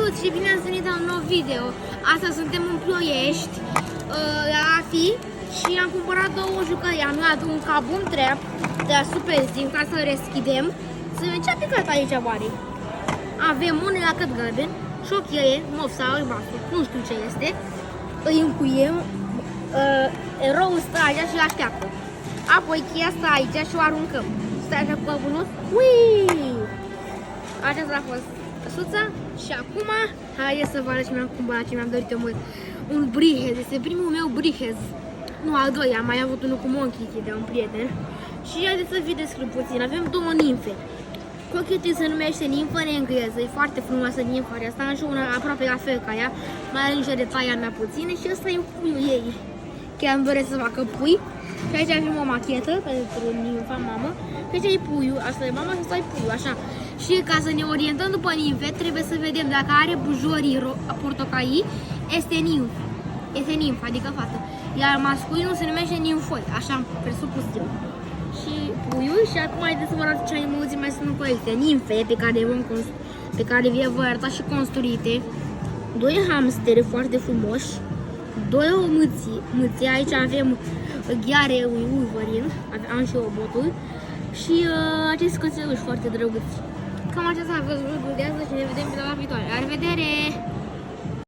Salut și bine ați venit la un nou video. Astăzi suntem în Ploiești, la AFI, și am cumpărat două jucării. Am luat un Kaboom Trap de la Super Zim, ca să-l deschidem. Să vedem ce a picat aici oare. Avem un lacăt galben și o cheie mov sau albastru, nu știu ce este. Îi încuiem, eroul stă aici și l-așteaptă. Apoi cheia stă aici și o aruncăm. Stai așa cu abunul. Uii! Aceasta a fost căsuța și acum haideți să vă arăt ce mi-am cumpărat, ce mi-am dorit eu mult. Un brihez, este primul meu brihez. Nu, al doilea, am mai avut unul cu Monkey de un prieten. Și haideți să vi descriu puțin. Avem două nimfe. Cochetii se numește nimfă în engleză, e foarte frumoasă nimfa asta, am și una aproape la fel ca ea, mai are niște detalii mai puține și ăsta e puiul ei. Chiar îmi doresc să facă pui. Și aici avem o machetă pentru nimfa mamă. Și aici e puiul, asta e mama și asta e puiul, așa. Și ca să ne orientăm după nimfe, trebuie să vedem dacă are bujorii portocalii, este nimf. Este nimf, adică fată. Iar masculinul se numește nimfoi, așa am presupus eu. Și puiul, și acum haideți să vă arăt ce animăluții mai sunt în colecție. Nimfe pe care vi voi arăta și construite. Doi hamsteri foarte frumoși. Doi mâții, aici avem ghiare Wolverine, am și robotul. Și acești cățeluși foarte drăguți. Cam aceasta a fost vlogul de astăzi și ne vedem pe data viitoare. La revedere!